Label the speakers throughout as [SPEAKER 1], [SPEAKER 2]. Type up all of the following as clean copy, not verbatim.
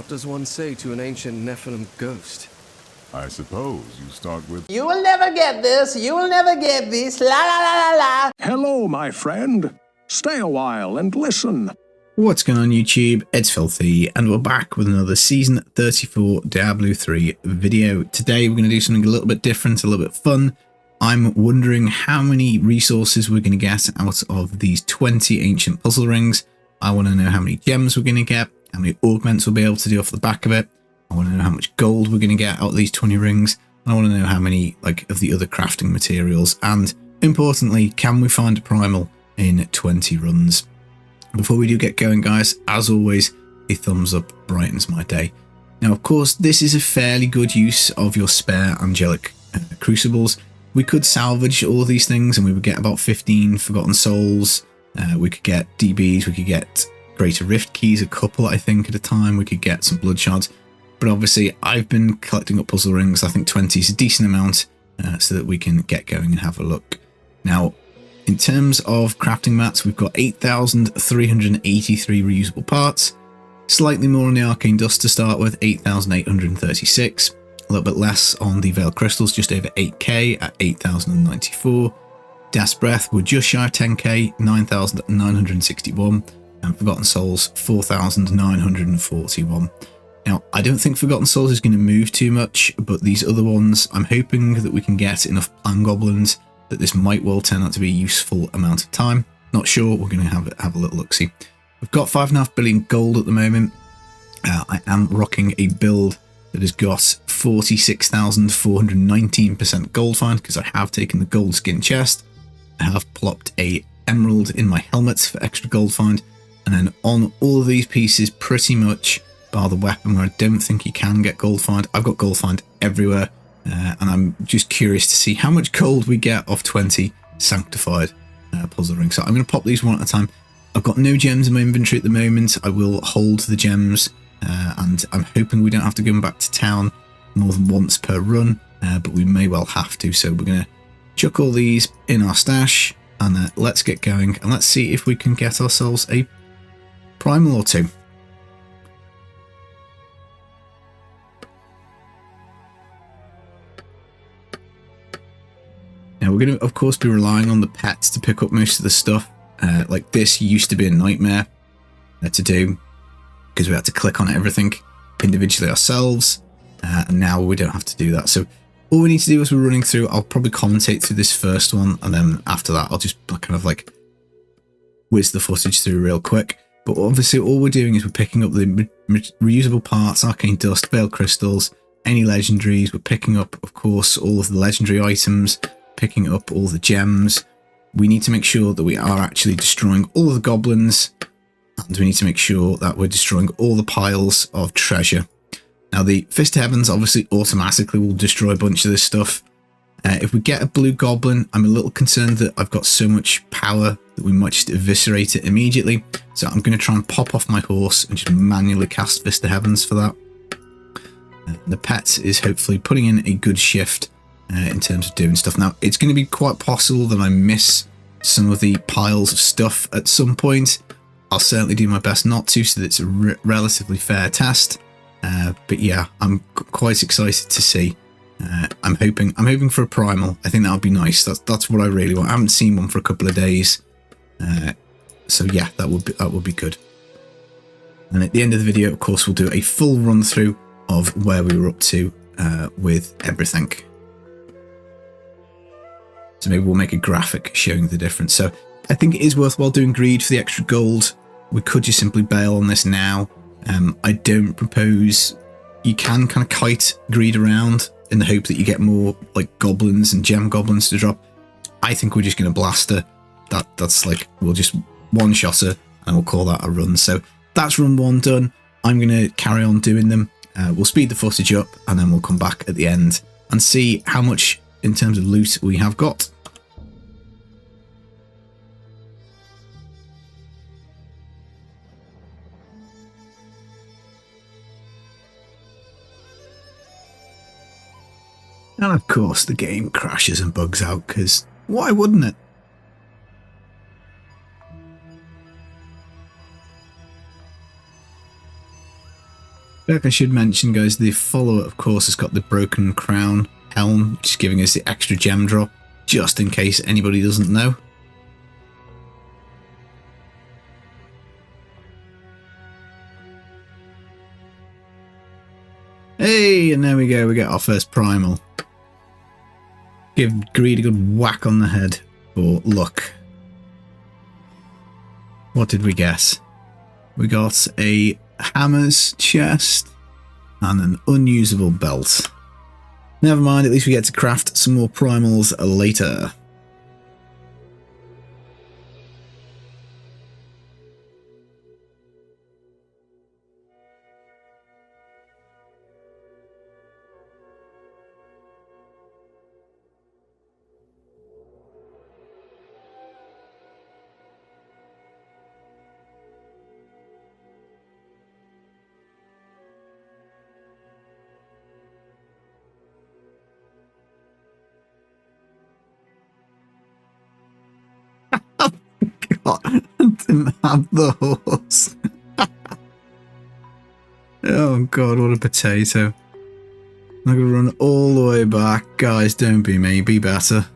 [SPEAKER 1] What does one say to an ancient Nephilim ghost?
[SPEAKER 2] I suppose you start with...
[SPEAKER 3] You will never get this. You will never get this. La la la la la.
[SPEAKER 4] Hello, my friend. Stay a while and listen.
[SPEAKER 5] What's going on YouTube? It's Filthy and we're back with another Season 34 Diablo 3 video. Today we're going to do something a little bit different, a little bit fun. I'm wondering how many resources we're going to get out of these 20 ancient puzzle rings. I want to know how many gems we're going to get, how many augments we'll be able to do off the back of it. I want to know how much gold we're going to get out of these 20 rings. And I want to know how many of the other crafting materials. And importantly, can we find a primal in 20 runs? Before we do get going, guys, as always, a thumbs up brightens my day. Now, of course, this is a fairly good use of your spare Angelic Crucibles. We could salvage all of these things and we would get about 15 Forgotten Souls. We could get DBs, we could get Greater Rift Keys, a couple, I think, at a time. We could get some Blood Shards. But obviously, I've been collecting up puzzle rings. I think 20 is a decent amount so that we can get going and have a look. Now, in terms of crafting mats, we've got 8,383 reusable parts. Slightly more on the arcane dust to start with, 8,836. A little bit less on the veil crystals, just over 8k at 8,094. Das Breath, we're just shy of 10k, 9,961. And Forgotten Souls, 4,941. Now, I don't think Forgotten Souls is going to move too much, but these other ones, I'm hoping that we can get enough Plan Goblins that this might well turn out to be a useful amount of time. Not sure, we're going to have a little look-see. We've got 5.5 billion gold at the moment. I am rocking a build that has got 46,419% gold find because I have taken the gold skin chest. I have plopped a emerald in my helmet for extra gold find. And then on all of these pieces, pretty much, bar the weapon where I don't think you can get gold find, I've got gold find everywhere. And I'm just curious to see how much gold we get off 20 Sanctified Puzzle Rings. So I'm going to pop these one at a time. I've got no gems in my inventory at the moment. I will hold the gems and I'm hoping we don't have to go back to town more than once per run, but we may well have to. So we're going to chuck all these in our stash and let's get going and let's see if we can get ourselves a Primal or two. Now we're going to, of course, be relying on the pets to pick up most of the stuff. Like this used to be a nightmare to do because we had to click on everything individually ourselves. And now we don't have to do that. So all we need to do as we're running through, I'll probably commentate through this first one. And then after that, I'll just kind of like whiz the footage through real quick. But obviously all we're doing is we're picking up the reusable parts, arcane dust, veil crystals, any legendaries. We're picking up, of course, all of the legendary items, picking up all the gems. We need to make sure that we are actually destroying all of the goblins. And we need to make sure that we're destroying all the piles of treasure. Now the Fist of Heavens obviously automatically will destroy a bunch of this stuff. If we get a blue goblin, I'm a little concerned that I've got so much power that we might just eviscerate it immediately. So I'm going to try and pop off my horse and just manually cast Fist of Heavens for that. The pet is hopefully putting in a good shift in terms of doing stuff. Now, it's going to be quite possible that I miss some of the piles of stuff at some point. I'll certainly do my best not to, so that it's a relatively fair test. But yeah, I'm quite excited to see. I'm hoping for a primal. I think that would be nice. That's what I really want. I haven't seen one for a couple of days. So yeah, that would be good. And at the end of the video, of course, we'll do a full run through of where we were up to with everything. So maybe we'll make a graphic showing the difference. So I think it is worthwhile doing greed for the extra gold. We could just simply bail on this now. I don't propose you can kind of kite greed around in the hope that you get more like goblins and gem goblins to drop. I think we're just going to blast her. That's like, we'll just one-shot her and we'll call that a run. So that's run one done. I'm going to carry on doing them. We'll speed the footage up and then we'll come back at the end and see how much in terms of loot we have got. And of course the game crashes and bugs out, because why wouldn't it? Like I should mention, guys, the follower, of course, has got the broken crown helm, just giving us the extra gem drop, just in case anybody doesn't know. Hey, and there we go, we get our first Primal. Give Greed a good whack on the head for luck. What did we get? We got a hammer's chest and an unusable belt. Never mind, at least we get to craft some more primals later. God, I didn't have the horse. Oh god, what a potato. I'm gonna run all the way back. Guys, don't be me, be better.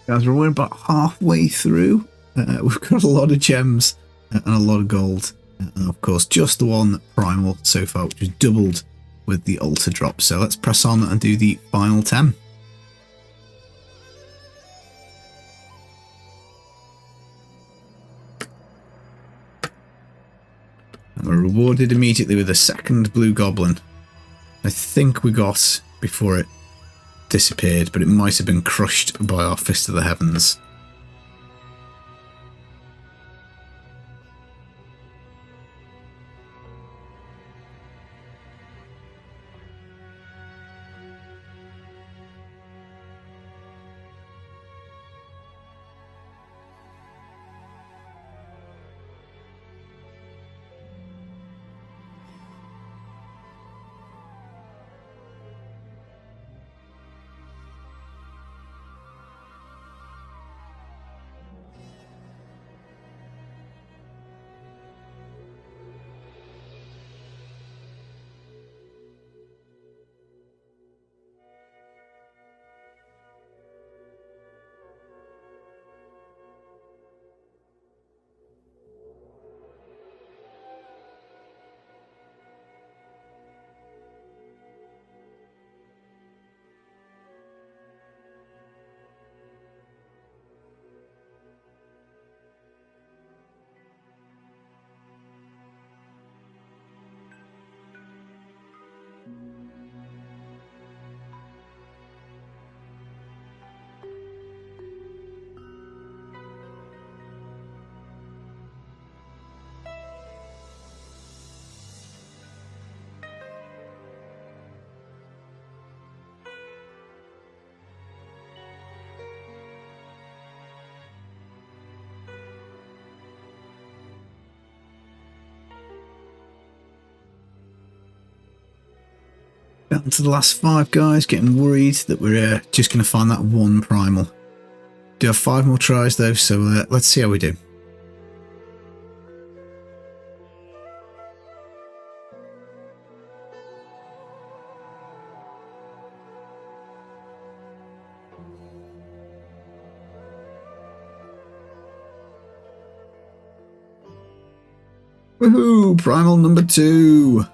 [SPEAKER 5] Guys, we're about halfway through. We've got a lot of gems and a lot of gold. And of course, just the one Primal so far, which is doubled with the altar drop. So let's press on and do the final 10. And we're rewarded immediately with a second blue goblin. I think we got before it disappeared, but it might have been crushed by our Fist of the Heavens. Down to the last 5 guys, getting worried that we're just going to find that one Primal. Do have 5 more tries though, so let's see how we do. Woohoo! Primal number 2!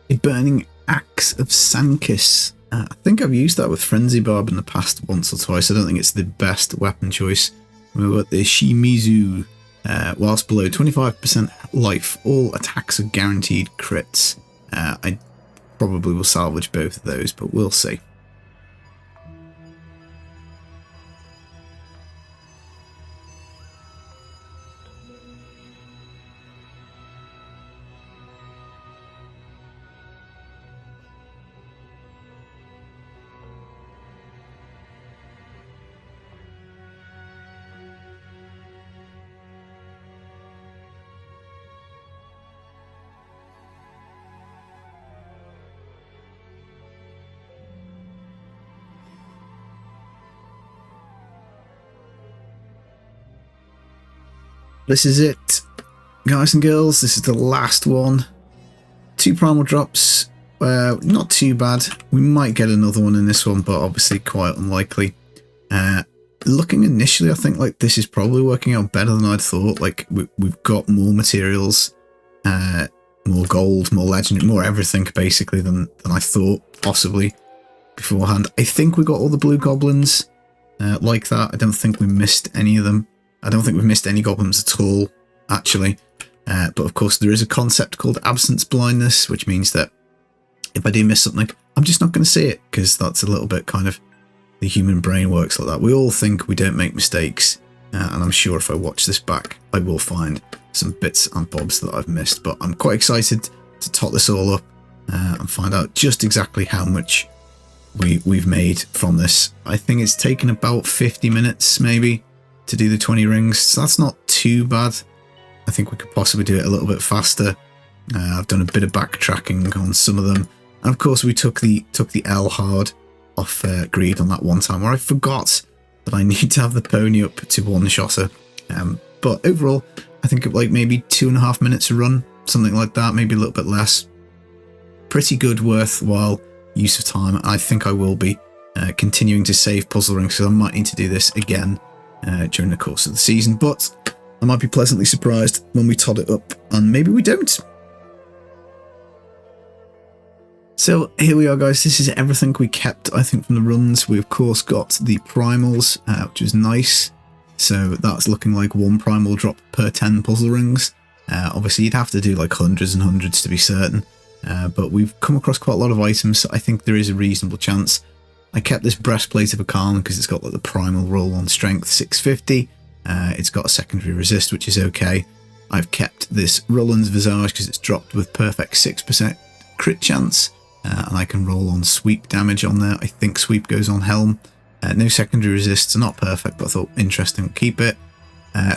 [SPEAKER 5] A Burning Axe of Sankis. I think I've used that with Frenzy Barb in the past once or twice. I don't think it's the best weapon choice. We've got the Shimizu. Whilst below 25% life, all attacks are guaranteed crits. I probably will salvage both of those, but we'll see. This is it, guys and girls. This is the last one. 2 primal drops. Not too bad. We might get another one in this one, but obviously quite unlikely. Looking initially, I think like this is probably working out better than I'd thought. Like we've got more materials, more gold, more legendary, more everything basically than I thought possibly beforehand. I think we got all the blue goblins like that. I don't think we missed any of them. I don't think we've missed any goblins at all, actually. But of course, there is a concept called absence blindness, which means that if I do miss something, I'm just not going to see it, because that's a little bit kind of the human brain works like that. We all think we don't make mistakes, and I'm sure if I watch this back, I will find some bits and bobs that I've missed. But I'm quite excited to tot this all up and find out just exactly how much we've made from this. I think it's taken about 50 minutes, maybe, to do the 20 rings, so that's not too bad. I think we could possibly do it a little bit faster. I've done a bit of backtracking on some of them, and of course we took the L hard off Greed on that one time where I forgot that I need to have the pony up to one-shotter. But overall, I think like maybe 2.5 minutes a run, something like that, maybe a little bit less. Pretty good, worthwhile use of time. I think I will be continuing to save puzzle rings, because I might need to do this again during the course of the season, but I might be pleasantly surprised when we tot it up, and maybe we don't. So here we are, guys. This is everything we kept, I think, from the runs. We of course got the primals, which was nice. So that's looking like 1 primal drop per 10 puzzle rings. Obviously you'd have to do like hundreds and hundreds to be certain, but we've come across quite a lot of items, so I think there is a reasonable chance. I kept this breastplate of arcane because it's got like the primal roll on strength 650. It's got a secondary resist, which is okay. I've kept this Roland's Visage because it's dropped with perfect 6% crit chance, and I can roll on sweep damage on there. I think sweep goes on helm. No secondary resists, are not perfect, but I thought interesting, keep it.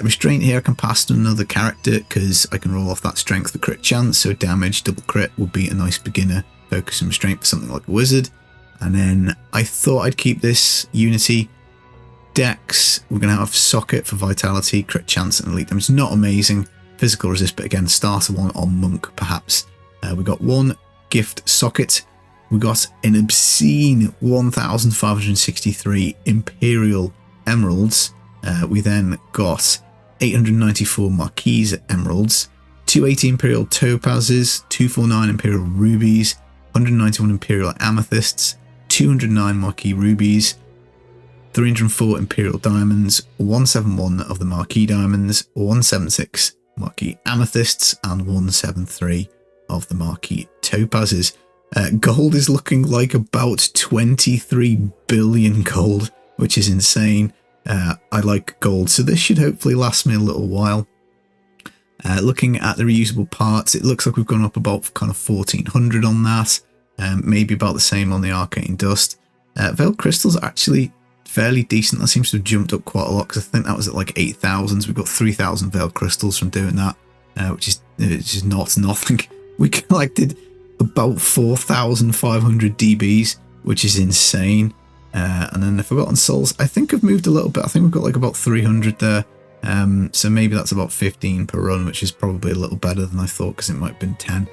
[SPEAKER 5] Restraint here I can pass to another character because I can roll off that strength for crit chance, so damage double crit would be a nice beginner focus and restraint for something like a wizard. And then I thought I'd keep this Unity. Dex, we're going to have Socket for Vitality, Crit Chance and Elite Damage. Not amazing. Physical Resist, but again, starter one on Monk, perhaps. We got 1 Gift Socket. We got an obscene 1,563 Imperial Emeralds. We then got 894 Marquise Emeralds, 280 Imperial Topazes, 249 Imperial Rubies, 191 Imperial Amethysts, 209 Marquis Rubies, 304 Imperial Diamonds, 171 of the Marquis Diamonds, 176 Marquis Amethysts, and 173 of the Marquis Topazes. Gold is looking like about 23 billion gold, which is insane. I like gold, so this should hopefully last me a little while. Looking at the reusable parts, it looks like we've gone up about kind of 1400 on that. Maybe about the same on the arcane dust. Veil crystals are actually fairly decent. That seems to have jumped up quite a lot, because I think that was at like 8,000. We've got 3,000 veil crystals from doing that, which is not nothing. We collected about 4,500 DBs, which is insane. And then the Forgotten Souls, I think I've moved a little bit. I think we've got like about 300 there. So maybe that's about 15 per run, which is probably a little better than I thought, because it might have been 10.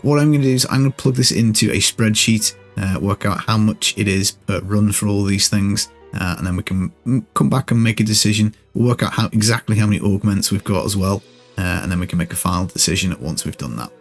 [SPEAKER 5] What I'm going to do is I'm going to plug this into a spreadsheet, work out how much it is per run for all these things, and then we can come back and make a decision. We'll work out exactly how many augments we've got as well, and then we can make a final decision once we've done that.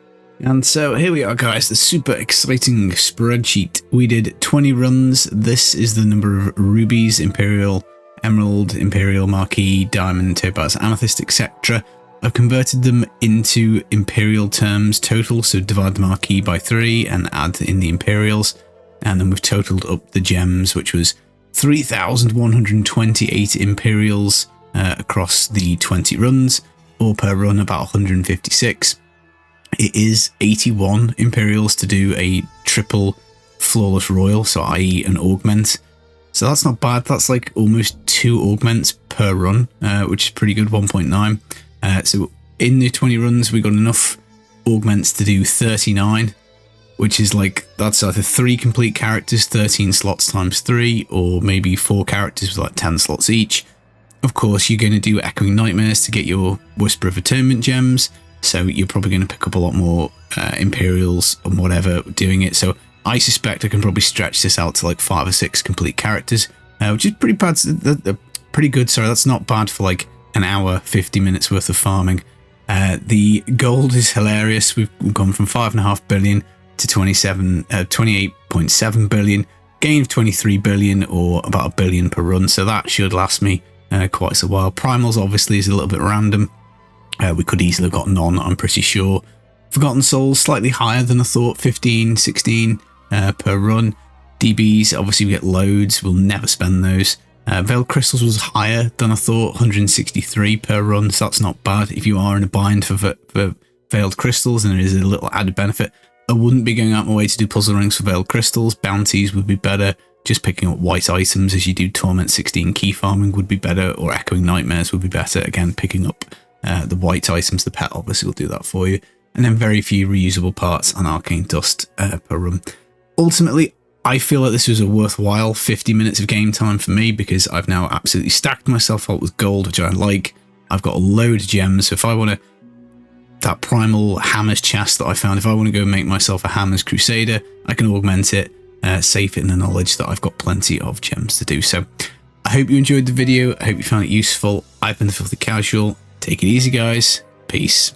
[SPEAKER 5] And so here we are, guys, the super exciting spreadsheet. We did 20 runs. This is the number of rubies, Imperial, Emerald, Imperial, Marquis, Diamond, Topaz, Amethyst, etc. I've converted them into Imperial terms total, so divide the Marquis by 3 and add in the Imperials. And then we've totaled up the gems, which was 3,128 Imperials across the 20 runs, or per run about 156. It is 81 Imperials to do a triple flawless royal, so i.e. an augment. So that's not bad. That's like almost 2 augments per run, which is pretty good, 1.9. So in the 20 runs, we got enough augments to do 39, which is like, that's either 3 complete characters, 13 slots times 3, or maybe 4 characters with like 10 slots each. Of course, you're going to do Echoing Nightmares to get your Whisper of Atonement gems. So you're probably going to pick up a lot more Imperials and whatever doing it. So I suspect I can probably stretch this out to like 5 or 6 complete characters, which is pretty bad. Pretty good. Sorry, that's not bad for like an hour, 50 minutes worth of farming. The gold is hilarious. We've gone from 5.5 billion to 28.7 billion. Gain of 23 billion, or about 1 billion per run. So that should last me quite a while. Primals obviously is a little bit random. We could easily have got none, I'm pretty sure. Forgotten Souls, slightly higher than I thought, 15, 16 per run. DBs, obviously we get loads, we'll never spend those. Veiled Crystals was higher than I thought, 163 per run, so that's not bad. If you are in a bind for Veiled Crystals, and there is a little added benefit. I wouldn't be going out my way to do puzzle rings for Veiled Crystals. Bounties would be better. Just picking up white items as you do Torment 16 key farming would be better, or Echoing Nightmares would be better. Again, picking up the white items, the pet obviously will do that for you. And then very few reusable parts and arcane dust per run. Ultimately, I feel like this was a worthwhile 50 minutes of game time for me, because I've now absolutely stacked myself up with gold, which I like. I've got a load of gems, so if I want to, that Primal Hammers chest that I found, if I want to go and make myself a Hammers Crusader, I can augment it, safe it in the knowledge that I've got plenty of gems to do. So I hope you enjoyed the video. I hope you found it useful. I've been The Filthy Casual. Take it easy, guys. Peace.